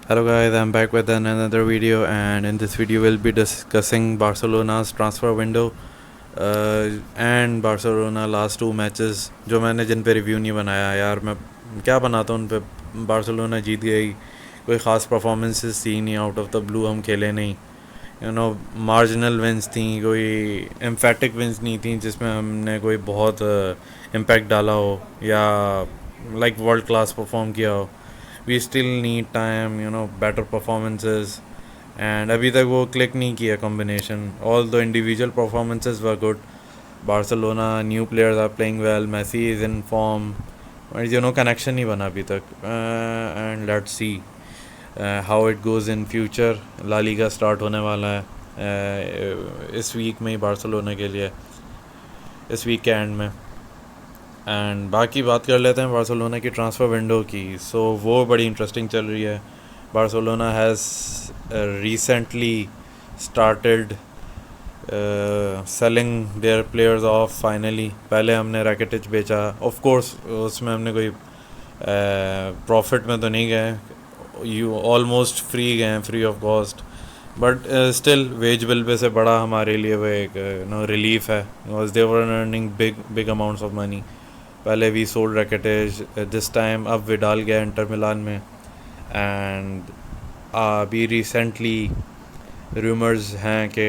Hello guys, I'm back with another video, and in this video we'll be discussing Barcelona's transfer window and Barcelona last two matches जो मैंने जिन पे review नहीं बनाया यार मैं क्या बनाता उन पे। बार्सिलोना जीत गई, कोई ख़ास परफॉर्मेंसेस थी नहीं, आउट ऑफ द ब्लू हम खेले नहीं, मार्जिनल विंस थी, कोई एम्फेटिक विंस नहीं थी जिसमें हमने कोई बहुत इम्पैक्ट डाला हो या लाइक वर्ल्ड क्लास परफॉर्म किया हो। We still need time, better performances, and अभी तक वो क्लिक नहीं किया combination. All the individual performances were good. Barcelona new players are playing well, Messi is in form, connection नहीं बना अभी तक। And let's see how it goes in future. La Liga start होने वाला है इस वीक में ही बार्सिलोना के लिए, इस वीक के एंड में। एंड बाकी बात कर लेते हैं बार्सिलोना की ट्रांसफ़र विंडो की। सो वो बड़ी इंटरेस्टिंग चल रही है। Barcelona has recently started selling their players of finally. पहले हमने रैकेटिच बेचा, ऑफ कोर्स उसमें हमने कोई प्रॉफिट में तो नहीं गए, यू ऑलमोस्ट फ्री गए, free of cost, but still wage bill पे से बड़ा हमारे लिए वो एक रिलीफ है, because they were earning big amounts of money. पहले we sold Rakitic this time, अब विडाल गया इंटर मिलान में, एंड अभी रिसेंटली रूमर्स हैं कि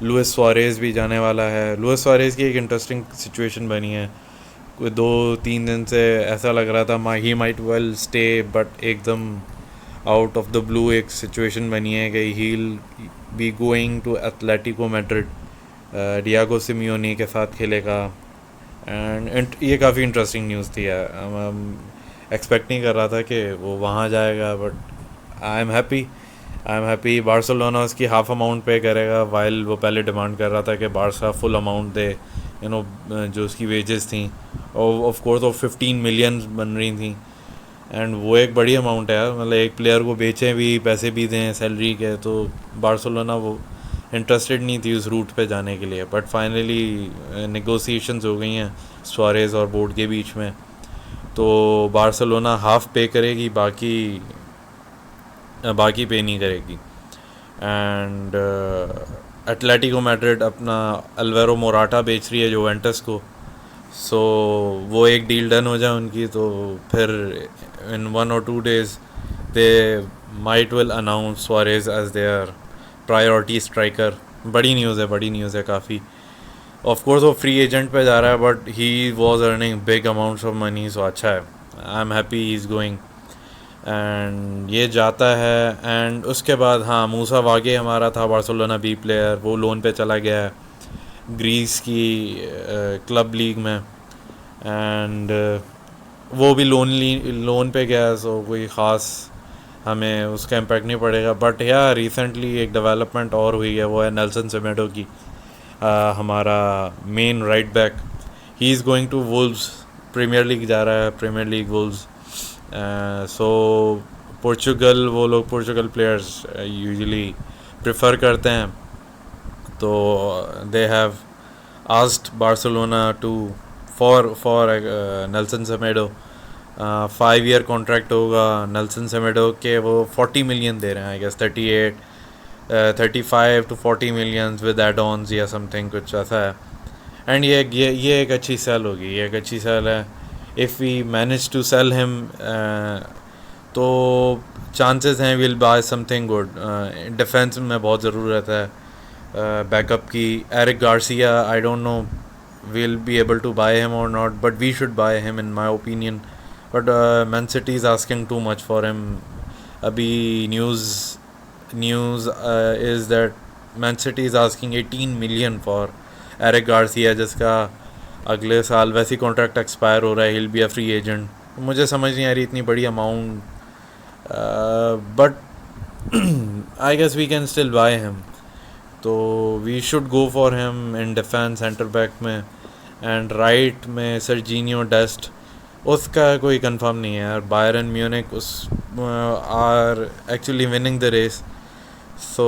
लुइस सुआरेज़ भी जाने वाला है। लुइस सुआरेज़ की एक इंटरेस्टिंग सिचुएशन बनी है, कोई 2-3 दिन से ऐसा लग रहा था he might well stay, but एकदम आउट ऑफ द ब्लू एक सिचुएशन बनी है कि he will be going to Atletico Madrid, Diego Simeone के साथ खेलेगा। एंड ये काफ़ी इंटरेस्टिंग न्यूज़ थी यार, एक्सपेक्ट नहीं कर रहा था कि वो वहाँ जाएगा, but I am happy. Barcelona उसकी हाफ अमाउंट पे करेगा, वाइल वो पहले डिमांड कर रहा था कि बारसा फुल अमाउंट दे, जो उसकी वेजेस थी, और ऑफ कोर्स वो 15 मिलियन बन रही थी, एंड वो एक बड़ी अमाउंट है यार। मतलब एक प्लेयर को बेचें भी, पैसे भी दें सैलरी के, तो बार्सिलोना वो इंटरेस्टेड नहीं थी उस रूट पे जाने के लिए। बट फाइनली नेगोशिएशंस हो गई हैं सुआरेज़ और बोर्ड के बीच में, तो बार्सिलोना हाफ पे करेगी, बाकी पे नहीं करेगी। एंड एटलेटिको मैड्रिड अपना अल्वेरो मोराटा बेच रही है जुवेंटस को, सो वो एक डील डन हो जाए उनकी, तो फिर in 1 or 2 days they might will announce Suarez as their priority striker. बड़ी न्यूज़ है काफ़ी। ऑफ कोर्स वो फ्री एजेंट पे जा रहा है, but he was earning big amounts of money, so अच्छा है, I am happy he is going. And ये जाता है, एंड उसके बाद हाँ, मूसा वागे हमारा था बार्सिलोना बी प्लेयर, वो लोन पे चला गया है ग्रीस की क्लब लीग में, एंड वो भी लोन पे गया, सो कोई ख़ास हमें उसका इम्पैक्ट नहीं पड़ेगा। बट या रिसेंटली एक डेवलपमेंट और हुई है, वो है नेल्सन सेमेडो की, हमारा main right back, he is going to Wolves, Premier League जा रहा है, Premier League Wolves. So Portugal, वो लोग पोर्चुगल प्लेयर्स यूजुअली प्रेफर करते हैं, तो they have asked Barcelona to for Nelson Semedo. 5 year contract होगा नेल्सन सेमेडो के, वो 40 मिलियन दे रहे हैं, I guess 35 to 40 million with add ons या समथिंग, कुछ ऐसा है। एंड ये एक अच्छी सेल होगी, ये एक अच्छी सेल है। If we manage to sell him, तो चांसेस हैं will buy something good. Defence में बहुत ज़रूरत है बैकअप की। Eric Garcia, I don't know will be able to buy him और not, but we should buy him in my opinion, but Man City is asking too much for him. अभी news is that Man City is asking 18 million for Eric Garcia, जिसका अगले साल वैसे ही contract expire हो रहा है, he'll be a free agent. मुझे समझ नहीं आ रही इतनी बड़ी amount, but I guess we can still buy him, तो we should go for him in defence centre back में। एंड राइट में सर्जीनियो डेस्ट, उसका कोई कंफर्म नहीं है यार। बायरन म्यूनिक उस are actually winning the race, so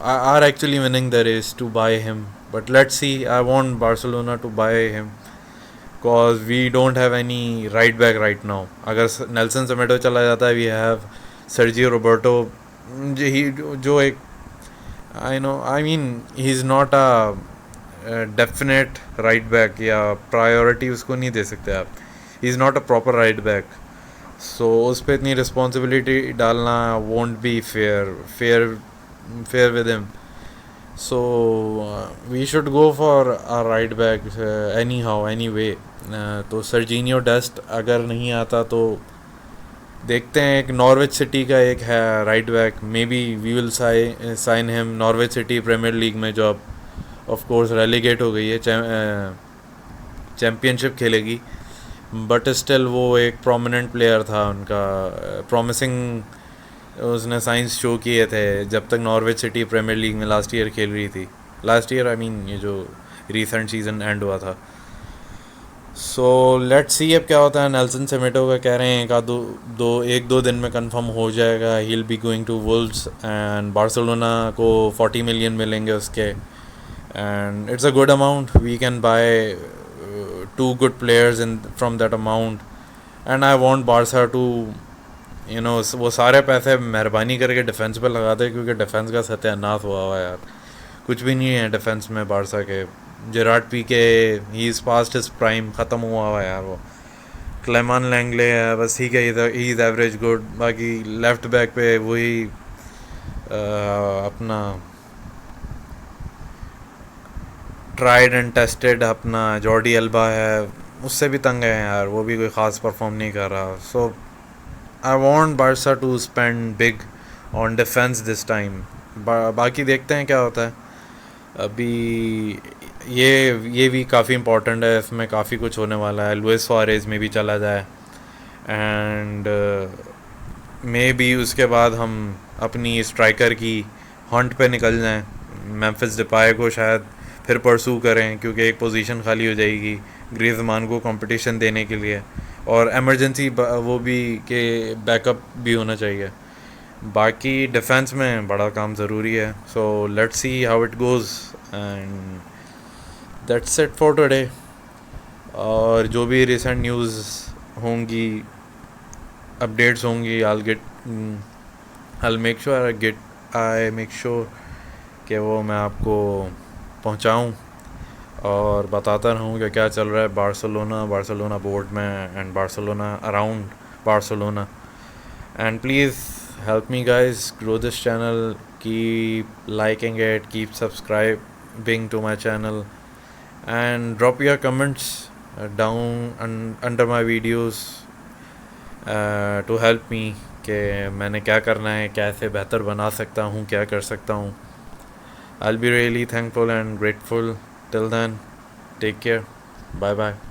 are actually winning the race to buy him, but let's see. I want Barcelona to buy him because we don't have any right back right now. अगर Nelson Semedo चला जाता है, we have Sergio Roberto ही जो एक I mean he is not a definite right back या priority उसको नहीं दे सकते आप. He is not a proper right back. So उस पर इतनी रिस्पॉन्सिबिलिटी डालना won't be fair with him. So we should go for a right back anyhow anyway. तो सर्जीनियो डस्ट अगर नहीं आता तो देखते हैं. एक नॉर्विच सिटी का एक है right back, may be we will sign him. Norwich City Premier League में जो अब ऑफ कोर्स रेलीगेट हो गई है, चैम्पियनशिप खेलेगी, बट स्टिल वो एक प्रोमिनेंट प्लेयर था उनका. प्रॉमिसिंग उसने साइंस शो किए थे जब तक नॉर्विच सिटी प्रीमियर लीग में लास्ट ईयर खेल रही थी. लास्ट ईयर आई मीन ये जो रिसेंट सीज़न एंड हुआ था. सो लेट्स सी अब क्या होता है. नेल्सन सेमेडो का कह रहे हैं एक दो दिन में कंफर्म हो जाएगा. He will be going to Wolves and Barcelona को 40 मिलियन मिलेंगे उसके. And it's a good amount. We can buy 2 good players in from that amount. And I want Barca to वो सारे पैसे मेहरबानी करके डिफेंस पे लगा दे, क्योंकि डिफेंस का सत्यानाश हुआ हुआ यार. कुछ भी नहीं है डिफेंस में बारसा के. Gerard Pique he is past his prime, ख़त्म हुआ हुआ यार. वो क्लेमान लैंगले है बस, ठीक है, ही इज़ एवरेज गुड. बाकी लेफ्ट बैक पे वही अपना ट्राइड एंड टेस्टेड अपना जॉर्डी एल्बा है. उससे भी तंग है यार, वो भी कोई ख़ास परफॉर्म नहीं कर रहा. So I want Barca to spend big on defence this time. बाकी देखते हैं क्या होता है. अभी ये भी काफ़ी इम्पोर्टेंट है. इसमें काफ़ी कुछ होने वाला है. लुइस सुआरेज में भी चला जाए एंड मे बी उसके बाद हम अपनी स्ट्राइकर की हंट पे निकल जाएं. मेम्फिस डिपाई को शायद फिर परसू करें, क्योंकि एक पोजीशन खाली हो जाएगी ग्रीजमान को कंपटीशन देने के लिए. और एमरजेंसी वो भी के बैकअप भी होना चाहिए. बाकी डिफेंस में बड़ा काम ज़रूरी है. So let's see how it goes and that's it for today. और जो भी रिसेंट न्यूज़ होंगी, अपडेट्स होंगी, आई मेक श्योर कि वो मैं आपको पहुंचाऊं और बताता रहूं कि क्या चल रहा है बार्सिलोना बोर्ड में and Barcelona around Barcelona. And please help me guys grow this channel. Keep liking it, keep subscribing to my channel, and drop your comments down under my videos to help me कि मैंने क्या करना है, कैसे बेहतर बना सकता हूँ, क्या कर सकता हूँ. I'll be really thankful and grateful. Till then, take care. Bye bye.